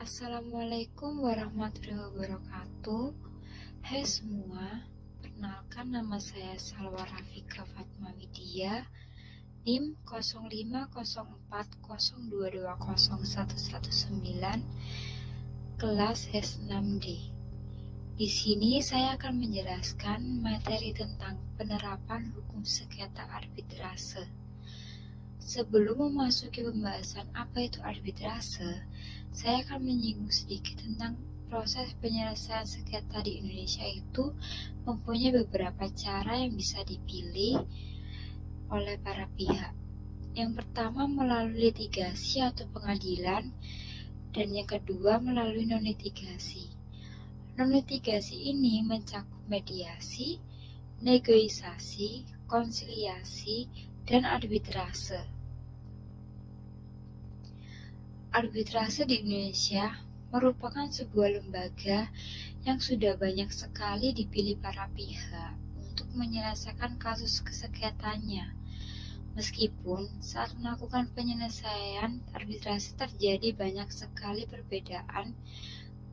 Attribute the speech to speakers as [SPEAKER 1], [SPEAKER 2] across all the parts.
[SPEAKER 1] Assalamualaikum warahmatullahi wabarakatuh. Hai semua, perkenalkan nama saya Salwa Rafika Fatma Widya, NIM 0504022019, kelas S6D. Di sini saya akan menjelaskan materi tentang penerapan hukum sengketa arbitrase. Sebelum memasuki pembahasan apa itu arbitrase, saya akan menyinggung sedikit tentang proses penyelesaian sengketa di Indonesia itu mempunyai beberapa cara yang bisa dipilih oleh para pihak. Yang pertama melalui litigasi atau pengadilan, dan yang kedua melalui non-litigasi. Non-litigasi ini mencakup mediasi, negosiasi, konsiliasi, dan arbitrase. Arbitrase di Indonesia merupakan sebuah lembaga yang sudah banyak sekali dipilih para pihak untuk menyelesaikan kasus kesengketanya. Meskipun saat melakukan penyelesaian arbitrase terjadi banyak sekali perbedaan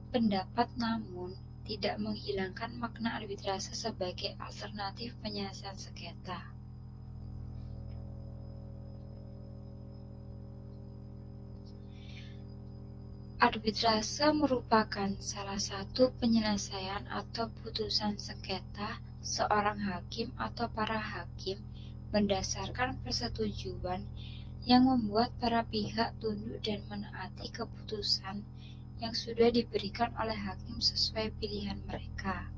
[SPEAKER 1] pendapat, namun tidak menghilangkan makna arbitrase sebagai alternatif penyelesaian sengketa. Arbitrase merupakan salah satu penyelesaian atau putusan sengketa seorang hakim atau para hakim berdasarkan persetujuan yang membuat para pihak tunduk dan menaati keputusan yang sudah diberikan oleh hakim sesuai pilihan mereka.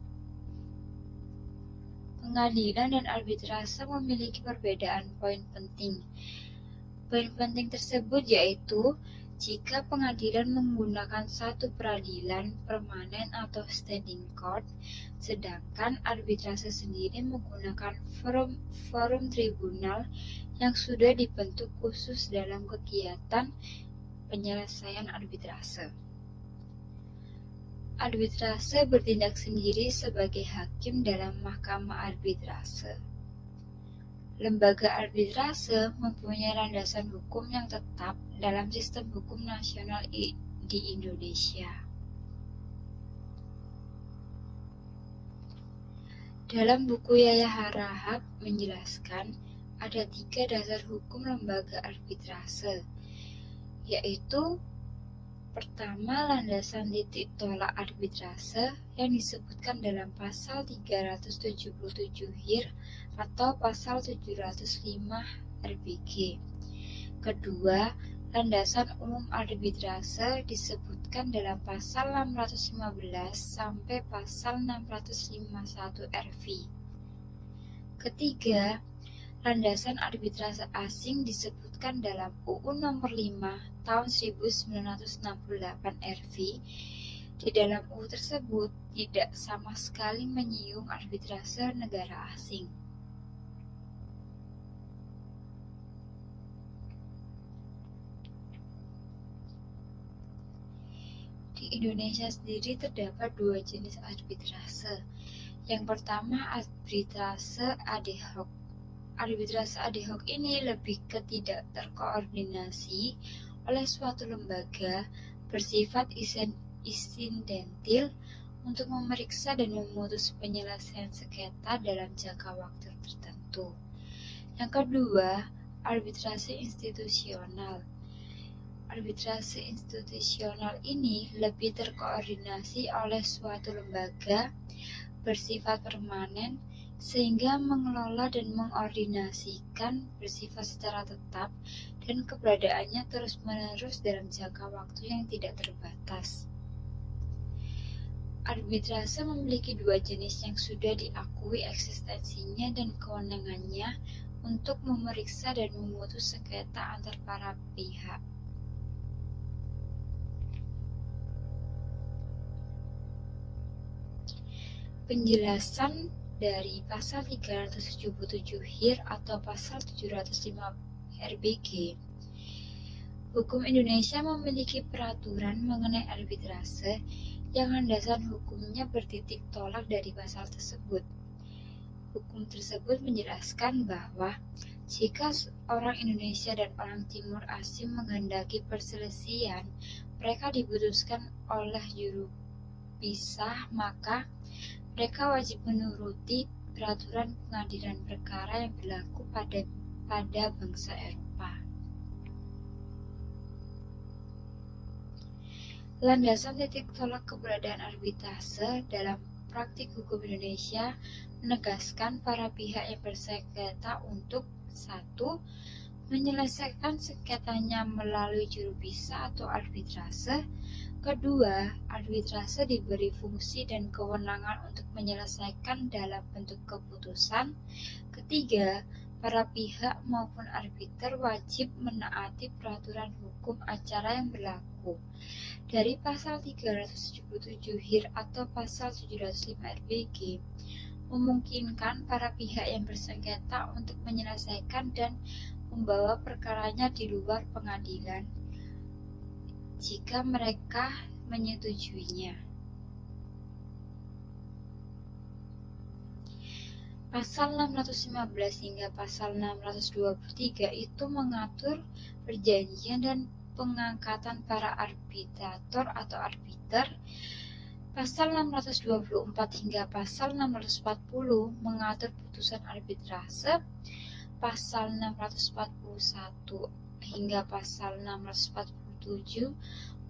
[SPEAKER 1] Pengadilan dan arbitrase memiliki perbedaan poin penting. Poin penting tersebut yaitu jika pengadilan menggunakan satu peradilan permanen atau standing court, sedangkan arbitrase sendiri menggunakan forum tribunal yang sudah dibentuk khusus dalam kegiatan penyelesaian arbitrase. Arbitrase bertindak sendiri sebagai hakim dalam mahkamah arbitrase. Lembaga arbitrase mempunyai landasan hukum yang tetap dalam sistem hukum nasional di Indonesia. Dalam buku Yaya Harahap menjelaskan ada 3 dasar hukum lembaga arbitrase, yaitu pertama, landasan titik tolak arbitrase yang disebutkan dalam pasal 377 HIR atau pasal 705 RBG. Kedua, landasan umum arbitrase disebutkan dalam pasal 615 sampai pasal 651 RV. Ketiga, landasan arbitrase asing disebutkan dalam UU Nomor 5 Tahun 1968 RV. Di dalam UU tersebut tidak sama sekali menyinggung arbitrase negara asing. Di Indonesia sendiri terdapat 2 jenis arbitrase. Yang pertama, arbitrase ad hoc. Arbitrase ad hoc ini lebih ke tidak terkoordinasi oleh suatu lembaga, bersifat insidentil untuk memeriksa dan memutus penyelesaian sengketa dalam jangka waktu tertentu. Yang kedua, arbitrase institusional. Arbitrase institusional ini lebih terkoordinasi oleh suatu lembaga, bersifat permanen, sehingga mengelola dan mengordinasikan bersifat secara tetap dan keberadaannya terus-menerus dalam jangka waktu yang tidak terbatas. Arbitrase memiliki 2 jenis yang sudah diakui eksistensinya dan kewenangannya untuk memeriksa dan memutus sengketa antar para pihak. Penjelasan dari pasal 377 HIR atau pasal 705 RBG. Hukum Indonesia memiliki peraturan mengenai arbitrase yang landasan hukumnya bertitik tolak dari pasal tersebut. Hukum tersebut menjelaskan bahwa jika orang Indonesia dan orang Timur Asing menghendaki perselisihan, mereka diputuskan oleh juru pisah, maka mereka wajib menuruti peraturan pengadilan perkara yang berlaku pada bangsa Eropa. Landasan titik tolak keberadaan arbitrase dalam praktik hukum Indonesia menegaskan para pihak yang bersengketa untuk 1. Menyelesaikan sengketanya melalui juru pisah atau arbitrase. Kedua, arbitrase diberi fungsi dan kewenangan untuk menyelesaikan dalam bentuk keputusan. Ketiga, para pihak maupun arbiter wajib menaati peraturan hukum acara yang berlaku. Dari pasal 377 HIR atau pasal 705 RBG, memungkinkan para pihak yang bersengketa untuk menyelesaikan dan membawa perkaranya di luar pengadilan jika mereka menyetujuinya. Pasal 615 hingga pasal 623 itu mengatur perjanjian dan pengangkatan para arbitrator atau arbiter. Pasal 624 hingga pasal 640 mengatur putusan arbitrase. Pasal 641 hingga pasal 647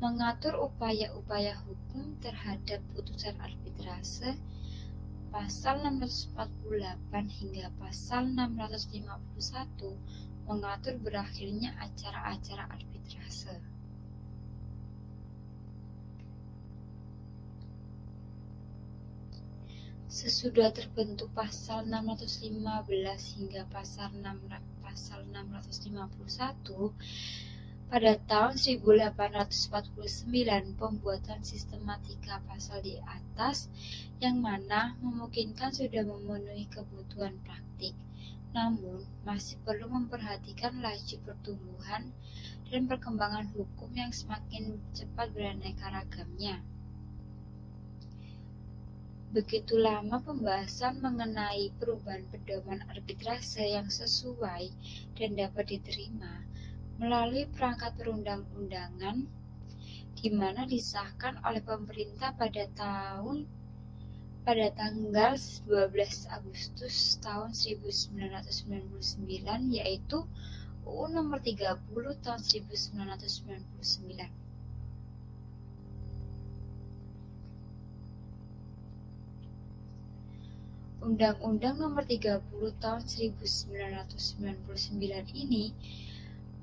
[SPEAKER 1] mengatur upaya-upaya hukum terhadap putusan arbitrase. Pasal 648 hingga pasal 651 mengatur berakhirnya acara-acara arbitrase. Sesudah terbentuk pasal 615 hingga pasal 651, pada tahun 1849 pembuatan sistematika pasal di atas yang mana memungkinkan sudah memenuhi kebutuhan praktik, namun masih perlu memperhatikan laju pertumbuhan dan perkembangan hukum yang semakin cepat beraneka ragamnya. Begitu lama pembahasan mengenai perubahan pedoman arbitrase yang sesuai dan dapat diterima melalui perangkat perundang-undangan di mana disahkan oleh pemerintah pada tanggal 12 Agustus tahun 1999, yaitu UU Nomor 30 tahun 1999. Undang-Undang Nomor 30 tahun 1999 ini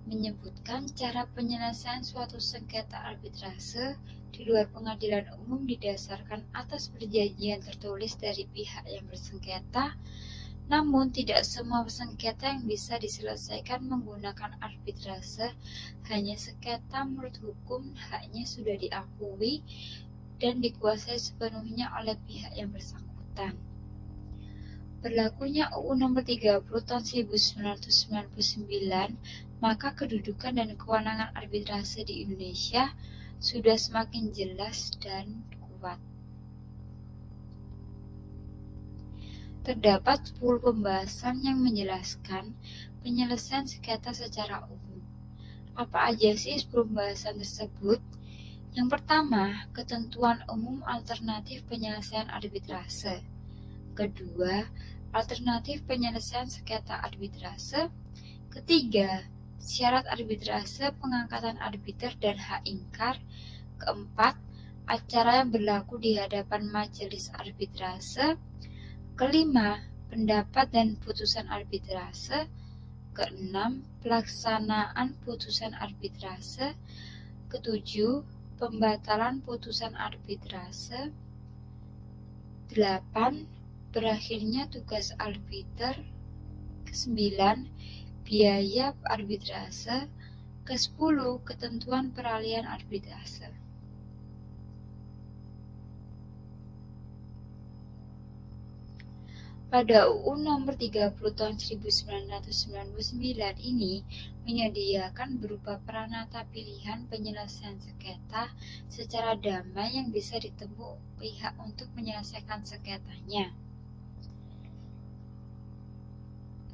[SPEAKER 1] menyebutkan cara penyelesaian suatu sengketa arbitrase di luar pengadilan umum didasarkan atas perjanjian tertulis dari pihak yang bersengketa, namun tidak semua sengketa yang bisa diselesaikan menggunakan arbitrase. Hanya sengketa menurut hukum haknya sudah diakui dan dikuasai sepenuhnya oleh pihak yang bersangkutan. Berlakunya UU Nomor 30 tahun 1999, maka kedudukan dan kewenangan arbitrase di Indonesia sudah semakin jelas dan kuat. Terdapat 10 pembahasan yang menjelaskan penyelesaian sengketa secara umum. Apa aja sih 10 pembahasan tersebut? Yang pertama, ketentuan umum alternatif penyelesaian arbitrase. Kedua, alternatif penyelesaian sengketa arbitrase. Ketiga, syarat arbitrase, pengangkatan arbiter dan hak ingkar. Keempat, acara yang berlaku di hadapan majelis arbitrase. Kelima, pendapat dan putusan arbitrase. Keenam, pelaksanaan putusan arbitrase. Ketujuh, pembatalan putusan arbitrase. 8. Berakhirnya tugas arbiter. Ke-9, biaya arbitrase. Ke-10, ketentuan peralihan arbitrase. Pada UU Nomor 30 tahun 1999 ini menyediakan berupa peranata pilihan penyelesaian sengketa secara damai yang bisa ditempuh pihak untuk menyelesaikan sengketanya.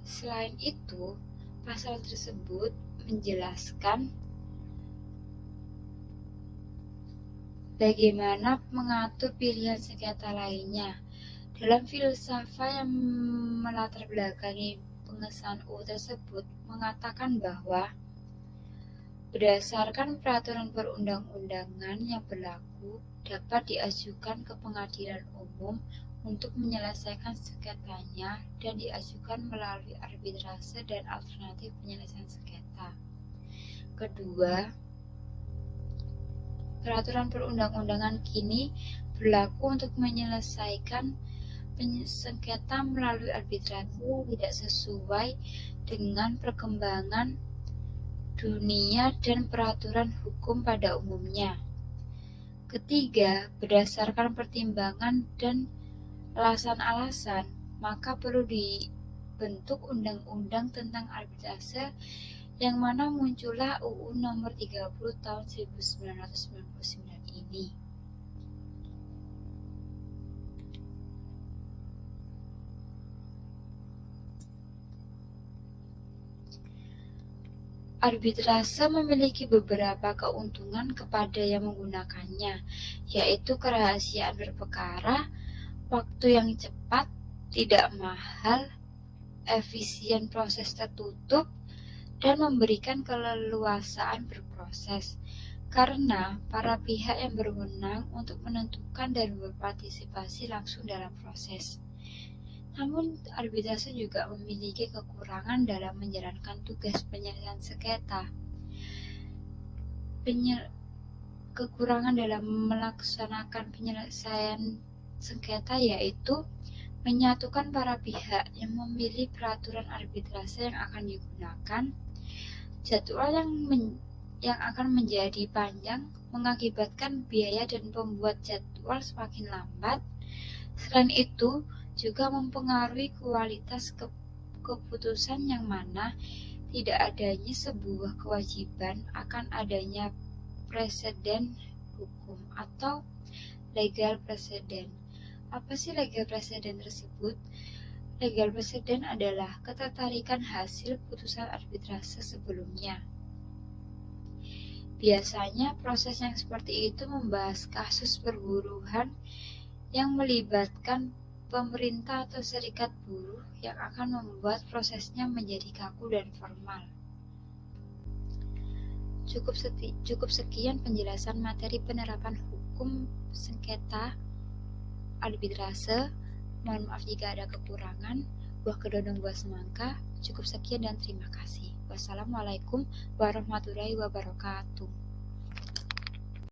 [SPEAKER 1] Selain itu, pasal tersebut menjelaskan bagaimana mengatur pilihan sengketa lainnya. Dalam filsafat yang melatar belakangi pengesahan UU tersebut mengatakan bahwa berdasarkan peraturan perundang-undangan yang berlaku dapat diajukan ke pengadilan umum untuk menyelesaikan sengketanya dan diajukan melalui arbitrase dan alternatif penyelesaian sengketa. Kedua, peraturan perundang-undangan kini berlaku untuk menyelesaikan sengketa melalui arbitrase yang tidak sesuai dengan perkembangan dunia dan peraturan hukum pada umumnya. Ketiga, berdasarkan pertimbangan dan alasan-alasan, maka perlu dibentuk undang-undang tentang arbitrase yang mana muncullah UU Nomor 30 Tahun 1999 ini. Arbitrase memiliki beberapa keuntungan kepada yang menggunakannya, yaitu kerahasiaan berperkara, waktu yang cepat, tidak mahal, efisien proses tertutup, dan memberikan keleluasaan berproses, karena para pihak yang berwenang untuk menentukan dan berpartisipasi langsung dalam proses. Namun, arbitrase juga memiliki kekurangan dalam menjalankan tugas penyelesaian sengketa. Kekurangan dalam melaksanakan penyelesaian sengketa yaitu menyatukan para pihak yang memilih peraturan arbitrase yang akan digunakan, jadwal yang akan menjadi panjang mengakibatkan biaya dan pembuat jadwal semakin lambat. Selain itu, juga mempengaruhi kualitas keputusan yang mana tidak adanya sebuah kewajiban akan adanya preseden hukum atau legal precedent. Apa sih legal precedent tersebut? Legal precedent adalah ketertarikan hasil putusan arbitrase sebelumnya. Biasanya proses yang seperti itu membahas kasus perburuhan yang melibatkan pemerintah atau serikat buruh yang akan membuat prosesnya menjadi kaku dan formal. Cukup sekian penjelasan materi penerapan hukum sengketa arbitrase. Mohon maaf jika ada kekurangan. Buah kedondong buah semangka. Cukup sekian dan terima kasih. Wassalamualaikum warahmatullahi wabarakatuh.